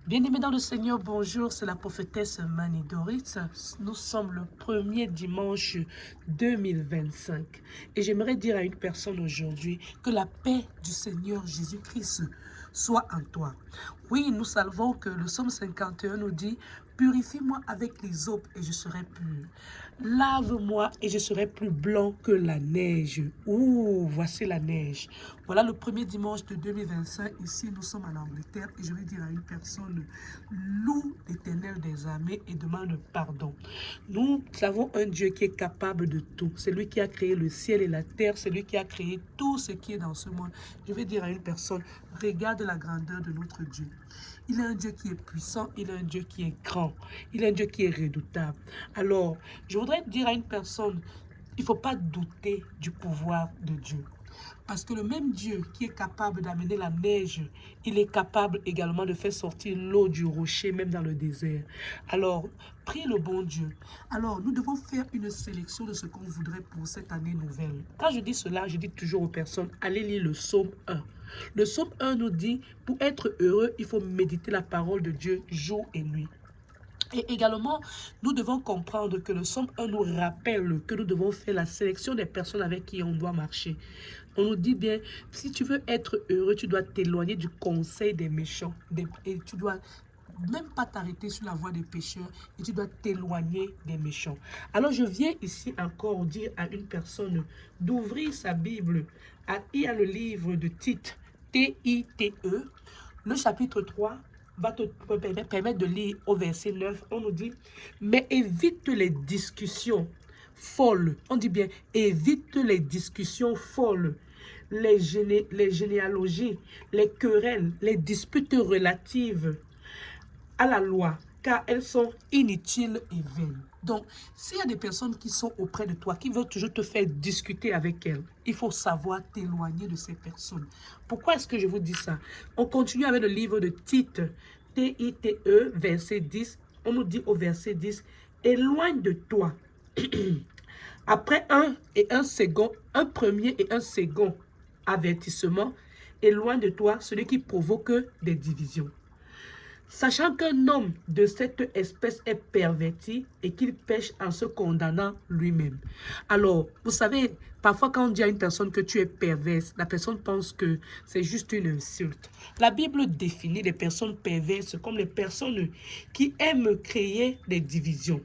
Bien-aimés dans le Seigneur, bonjour, c'est la prophétesse Mani Doris. Nous sommes le premier dimanche 2025 et j'aimerais dire à une personne aujourd'hui que la paix du Seigneur Jésus-Christ soit en toi. Oui, nous savons que le psaume 51 nous dit: purifie-moi avec l'hysope et je serai pur. Lave-moi et je serai plus blanc que la neige. Ouh, voici la neige. Voilà le premier dimanche de 2025. Ici, nous sommes en Angleterre et je vais dire à une personne: loue l'Éternel des armées et demande pardon. Nous avons un Dieu qui est capable de tout. C'est lui qui a créé le ciel et la terre. C'est lui qui a créé tout ce qui est dans ce monde. Je vais dire à une personne: regarde la grandeur de notre Dieu. Il est un Dieu qui est puissant, il est un Dieu qui est grand, il est un Dieu qui est redoutable. Alors, je voudrais dire à une personne: il ne faut pas douter du pouvoir de Dieu. Parce que le même Dieu qui est capable d'amener la neige, il est capable également de faire sortir l'eau du rocher, même dans le désert. Alors, prie le bon Dieu. Alors, nous devons faire une sélection de ce qu'on voudrait pour cette année nouvelle. Quand je dis cela, je dis toujours aux personnes: allez lire le psaume 1. Le psaume 1 nous dit: pour être heureux, il faut méditer la parole de Dieu jour et nuit. Et également, nous devons comprendre que le psaume 1 nous rappelle que nous devons faire la sélection des personnes avec qui on doit marcher. On nous dit bien: si tu veux être heureux, tu dois t'éloigner du conseil des méchants. Et tu dois même pas t'arrêter sur la voie des pécheurs et tu dois t'éloigner des méchants. Alors je viens ici encore dire à une personne d'ouvrir sa Bible. Il y a le livre de Tite, T-I-T-E, le chapitre 3 va te permettre de lire au verset 9. On nous dit: mais évite les discussions folles. On dit bien: évite les discussions folles, les généalogies, les querelles, les disputes relatives à la loi, car elles sont inutiles et vaines. Donc, s'il y a des personnes qui sont auprès de toi, qui veulent toujours te faire discuter avec elles, il faut savoir t'éloigner de ces personnes. Pourquoi est-ce que je vous dis ça? On continue avec le livre de Tite, T-I-T-E, verset 10. On nous dit au verset 10: éloigne de toi. Après un premier et un second avertissement, éloigne de toi celui qui provoque des divisions. Sachant qu'un homme de cette espèce est perverti et qu'il pêche en se condamnant lui-même. Alors, vous savez, parfois quand on dit à une personne que tu es perverse, la personne pense que c'est juste une insulte. La Bible définit les personnes perverses comme les personnes qui aiment créer des divisions.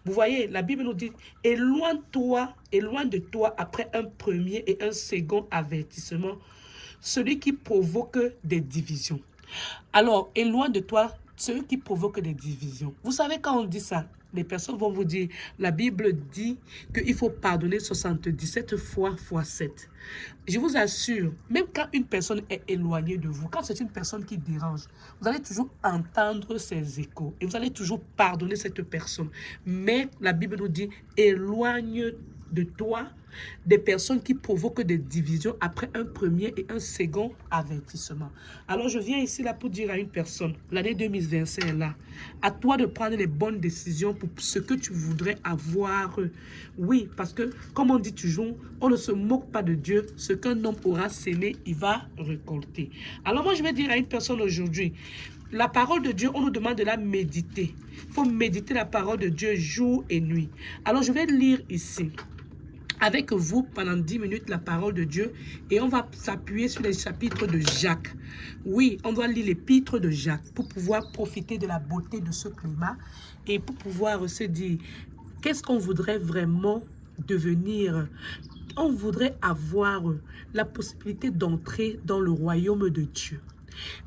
Vous voyez, la Bible nous dit: éloigne-toi, éloigne de toi après un premier et un second avertissement celui qui provoque des divisions. Alors, éloigne de toi ceux qui provoquent des divisions. Vous savez, quand on dit ça, les personnes vont vous dire: la Bible dit qu'il faut pardonner 77 fois x 7. Je vous assure, même quand une personne est éloignée de vous, quand c'est une personne qui dérange, vous allez toujours entendre ses échos et vous allez toujours pardonner cette personne. Mais la Bible nous dit: éloigne de toi des personnes qui provoquent des divisions après un premier et un second avertissement. Alors je viens ici là pour dire à une personne: l'année 2025 est là. À toi de prendre les bonnes décisions pour ce que tu voudrais avoir. Oui, parce que comme on dit toujours, on ne se moque pas de Dieu. Ce qu'un homme aura sémé, il va récolter. Alors moi je vais dire à une personne aujourd'hui: la parole de Dieu, on nous demande de la méditer. Il faut méditer la parole de Dieu jour et nuit. Alors je vais lire ici avec vous pendant 10 minutes la parole de Dieu et on va s'appuyer sur les chapitres de Jacques. Oui, on doit lire l'épître de Jacques pour pouvoir profiter de la beauté de ce climat et pour pouvoir se dire qu'est-ce qu'on voudrait vraiment devenir. On voudrait avoir la possibilité d'entrer dans le royaume de Dieu.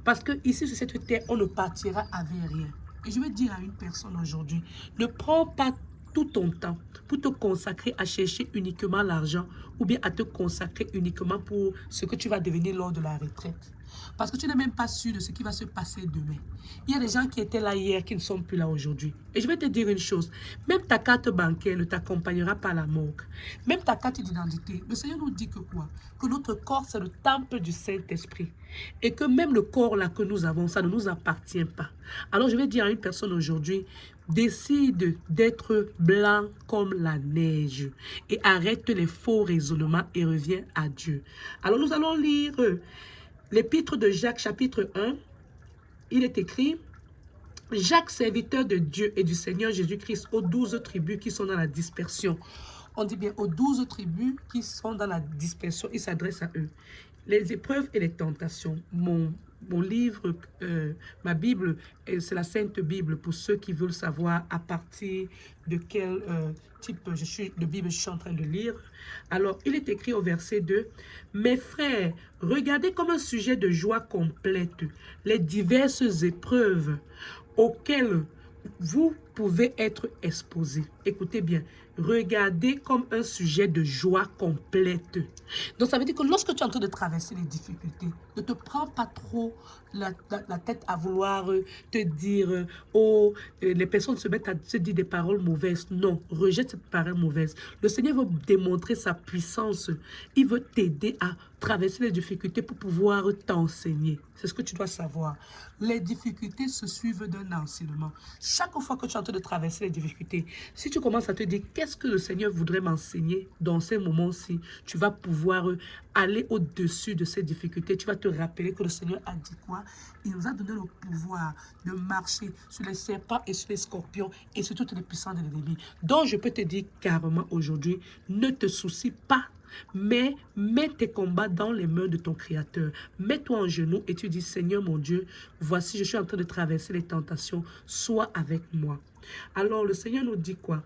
Parce que ici sur cette terre, on ne partira avec rien. Et je vais dire à une personne aujourd'hui: ne prends pas tout ton temps pour te consacrer à chercher uniquement l'argent ou bien à te consacrer uniquement pour ce que tu vas devenir lors de la retraite. Parce que tu n'es même pas sûr de ce qui va se passer demain. Il y a des gens qui étaient là hier qui ne sont plus là aujourd'hui. Et je vais te dire une chose, même ta carte bancaire ne t'accompagnera pas à la morgue. Même ta carte d'identité, le Seigneur nous dit que quoi? Que notre corps c'est le temple du Saint-Esprit. Et que même le corps là que nous avons, ça ne nous appartient pas. Alors je vais dire à une personne aujourd'hui: décide d'être blanc comme la neige et arrête les faux raisonnements et reviens à Dieu. Alors nous allons lire l'épître de Jacques chapitre 1. Il est écrit: Jacques, serviteur de Dieu et du Seigneur Jésus-Christ, aux 12 tribus qui sont dans la dispersion. On dit bien aux 12 tribus qui sont dans la dispersion, il s'adresse à eux. Les épreuves et les tentations. Mon livre, ma Bible, c'est la Sainte Bible pour ceux qui veulent savoir à partir de quel type de Bible je suis en train de lire. Alors, il est écrit au verset 2, « Mes frères, regardez comme un sujet de joie complète les diverses épreuves auxquelles vous pouvez être exposé. » Écoutez bien, regardez comme un sujet de joie complète. Donc, ça veut dire que lorsque tu es en train de traverser les difficultés, ne te prends pas trop la tête à vouloir te dire, oh, les personnes se mettent à se dire des paroles mauvaises. Non, rejette cette parole mauvaise. Le Seigneur veut démontrer sa puissance. Il veut t'aider à traverser les difficultés pour pouvoir t'enseigner. C'est ce que tu dois savoir. Les difficultés se suivent d'un enseignement. Chaque fois que tu es en train de traverser les difficultés, si tu commences à te dire qu'est-ce que le Seigneur voudrait m'enseigner dans ces moments-ci, tu vas pouvoir aller au-dessus de ces difficultés. Tu vas te rappeler que le Seigneur a dit quoi? Il nous a donné le pouvoir de marcher sur les serpents et sur les scorpions et sur toutes les puissances de l'ennemi. Donc, je peux te dire carrément aujourd'hui, ne te soucie pas, mais mets tes combats dans les mains de ton Créateur. Mets-toi en genoux et tu dis, Seigneur mon Dieu, voici, je suis en train de traverser les tentations, sois avec moi. Alors, le Seigneur nous dit quoi?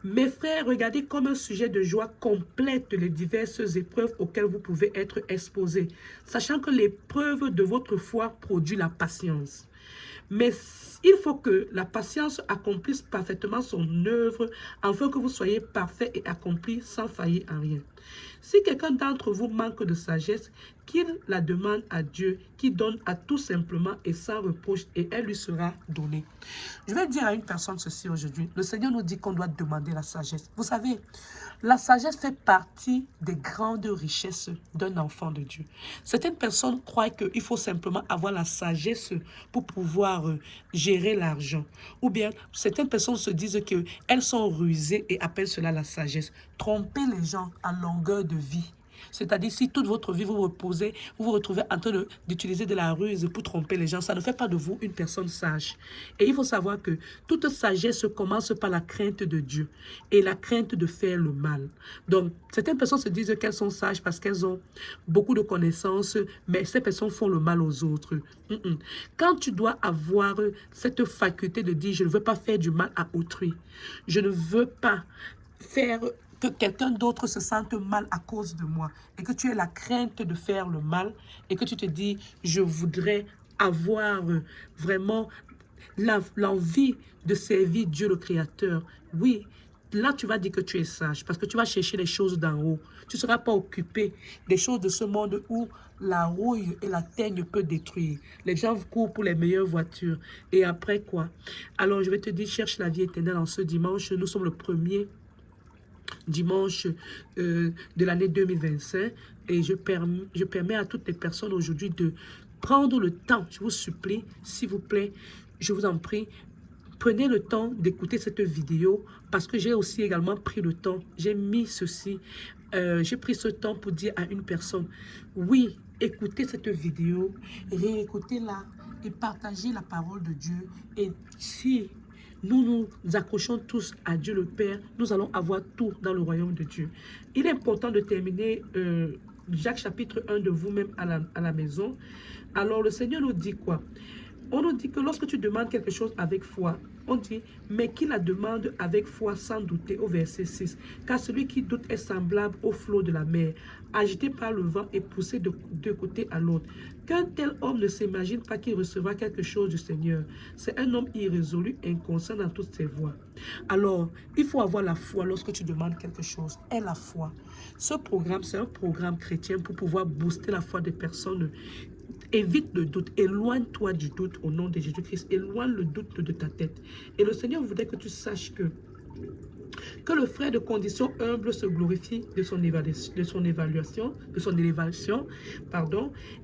Mes frères, regardez comme un sujet de joie complète les diverses épreuves auxquelles vous pouvez être exposés, sachant que l'épreuve de votre foi produit la patience. Mais il faut que la patience accomplisse parfaitement son œuvre, afin que vous soyez parfaits et accomplis sans faillir en rien. Si quelqu'un d'entre vous manque de sagesse, qu'il la demande à Dieu, qui donne à tout simplement et sans reproche, et elle lui sera donnée. Je vais dire à une personne ceci aujourd'hui. Le Seigneur nous dit qu'on doit demander la sagesse. Vous savez, la sagesse fait partie des grandes richesses d'un enfant de Dieu. Certaines personnes croient qu'il faut simplement avoir la sagesse pour pouvoir gérer l'argent. Ou bien, certaines personnes se disent qu'elles sont rusées et appellent cela la sagesse. Tromper les gens à longueur de vie. C'est-à-dire, si toute votre vie vous reposez, vous vous retrouvez en train d'utiliser de la ruse pour tromper les gens, ça ne fait pas de vous une personne sage. Et il faut savoir que toute sagesse commence par la crainte de Dieu et la crainte de faire le mal. Donc, certaines personnes se disent qu'elles sont sages parce qu'elles ont beaucoup de connaissances, mais ces personnes font le mal aux autres. Quand tu dois avoir cette faculté de dire, je ne veux pas faire du mal à autrui, je ne veux pas faire que quelqu'un d'autre se sente mal à cause de moi et que tu aies la crainte de faire le mal et que tu te dis, je voudrais avoir vraiment l'envie de servir Dieu le Créateur. Oui, là tu vas dire que tu es sage parce que tu vas chercher les choses d'en haut. Tu ne seras pas occupé des choses de ce monde où la rouille et la teigne peuvent détruire. Les gens courent pour les meilleures voitures. Et après quoi? Alors je vais te dire, cherche la vie éternelle en ce dimanche. Nous sommes le premier dimanche de l'année 2025 et je permets à toutes les personnes aujourd'hui de prendre le temps, je vous supplie, s'il vous plaît, je vous en prie, prenez le temps d'écouter cette vidéo parce que j'ai aussi également pris le temps, j'ai mis ceci, j'ai pris ce temps pour dire à une personne, oui, écoutez cette vidéo, réécoutez-la et partagez la parole de Dieu et si nous nous accrochons tous à Dieu le Père, nous allons avoir tout dans le royaume de Dieu. Il est important de terminer Jacques chapitre 1 de vous-même à la maison. Alors le Seigneur nous dit quoi? On nous dit que lorsque tu demandes quelque chose avec foi, on dit, mais qui la demande avec foi sans douter, au verset 6. Car celui qui doute est semblable au flot de la mer, agité par le vent et poussé de côté à l'autre. Qu'un tel homme ne s'imagine pas qu'il recevra quelque chose du Seigneur. C'est un homme irrésolu, inconscient dans toutes ses voies. Alors, il faut avoir la foi lorsque tu demandes quelque chose. Et la foi. Ce programme, c'est un programme chrétien pour pouvoir booster la foi des personnes. Évite le doute, éloigne-toi du doute au nom de Jésus-Christ, éloigne le doute de ta tête. Et le Seigneur voudrait que tu saches que le frère de condition humble se glorifie de son élévation,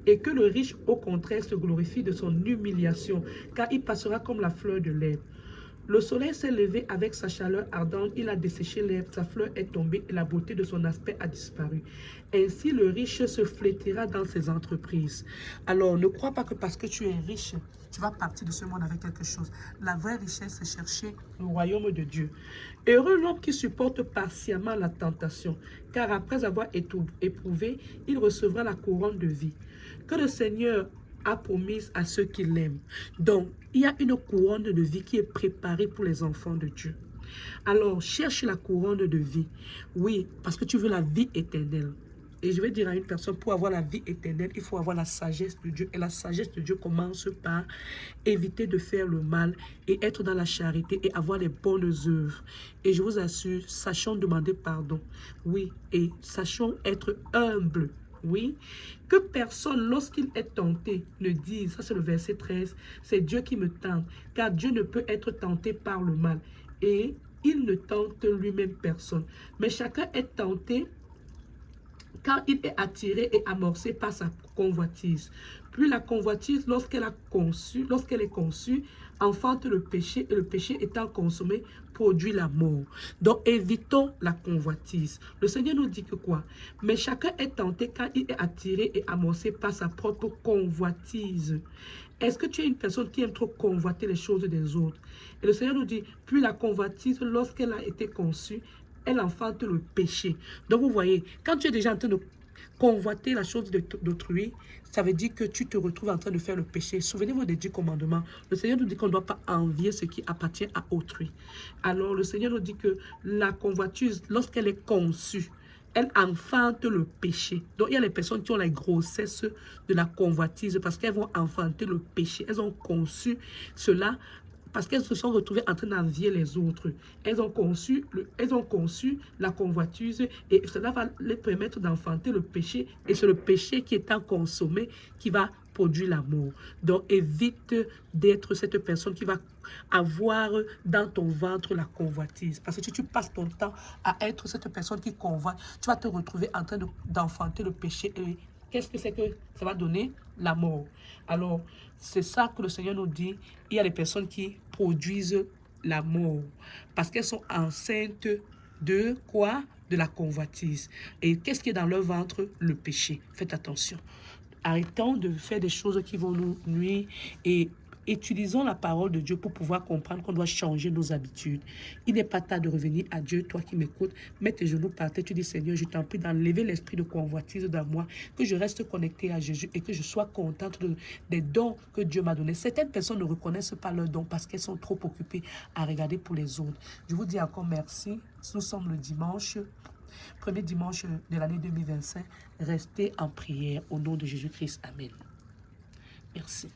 et que le riche au contraire se glorifie de son humiliation, car il passera comme la fleur de l'herbe. Le soleil s'est levé avec sa chaleur ardente, il a desséché l'herbe, sa fleur est tombée et la beauté de son aspect a disparu. Ainsi, le riche se flétira dans ses entreprises. Alors, ne crois pas que parce que tu es riche, tu vas partir de ce monde avec quelque chose. La vraie richesse, c'est chercher le royaume de Dieu. Heureux l'homme qui supporte patiemment la tentation, car après avoir éprouvé, il recevra la couronne de vie que le Seigneur a promise à ceux qui l'aiment. Donc, il y a une couronne de vie qui est préparée pour les enfants de Dieu. Alors, cherche la couronne de vie. Oui, parce que tu veux la vie éternelle. Et je vais dire à une personne, pour avoir la vie éternelle, il faut avoir la sagesse de Dieu. Et la sagesse de Dieu commence par éviter de faire le mal et être dans la charité et avoir les bonnes œuvres. Et je vous assure, sachons demander pardon. Oui, et sachons être humbles. Oui, que personne, lorsqu'il est tenté, ne dise, ça c'est le verset 13, c'est Dieu qui me tente, car Dieu ne peut être tenté par le mal. Et il ne tente lui-même personne. Mais chacun est tenté quand il est attiré et amorcé par sa convoitise. Puis la convoitise, lorsqu'elle est conçue, enfante le péché, et le péché étant consommé, produit la mort. Donc évitons la convoitise. Le Seigneur nous dit que quoi? Mais chacun est tenté quand il est attiré et amorcé par sa propre convoitise. Est-ce que tu es une personne qui aime trop convoiter les choses des autres? Et le Seigneur nous dit, puis la convoitise, lorsqu'elle a été conçue, elle enfante le péché. Donc vous voyez, quand tu es déjà en train de convoiter la chose d'autrui, ça veut dire que tu te retrouves en train de faire le péché. Souvenez-vous des 10 commandements. Le Seigneur nous dit qu'on ne doit pas envier ce qui appartient à autrui. Alors le Seigneur nous dit que la convoitise, lorsqu'elle est conçue, elle enfante le péché. Donc, il y a les personnes qui ont la grossesse de la convoitise parce qu'elles vont enfanter le péché. Elles ont conçu cela parce qu'elles se sont retrouvées en train d'envier les autres. Elles ont conçu la convoitise et cela va les permettre d'enfanter le péché. Et c'est le péché qui étant consommé qui va produire la mort. Donc, évite d'être cette personne qui va avoir dans ton ventre la convoitise. Parce que si tu passes ton temps à être cette personne qui convoite, tu vas te retrouver en train d'enfanter le péché. Et qu'est-ce que c'est que ça va donner? La mort. Alors, c'est ça que le Seigneur nous dit. Il y a des personnes qui produisent la mort parce qu'elles sont enceintes de quoi? De la convoitise. Et qu'est-ce qui est dans leur ventre? Le péché. Faites attention. Arrêtons de faire des choses qui vont nous nuire et utilisons la parole de Dieu pour pouvoir comprendre qu'on doit changer nos habitudes. Il n'est pas tard de revenir à Dieu, toi qui m'écoutes. Mets tes genoux par terre, tu dis Seigneur, je t'en prie d'enlever l'esprit de convoitise dans moi, que je reste connecté à Jésus et que je sois contente des dons que Dieu m'a donnés. Certaines personnes ne reconnaissent pas leurs dons parce qu'elles sont trop occupées à regarder pour les autres. Je vous dis encore merci. Nous sommes le dimanche. Premier dimanche de l'année 2025, restez en prière au nom de Jésus-Christ. Amen. Merci.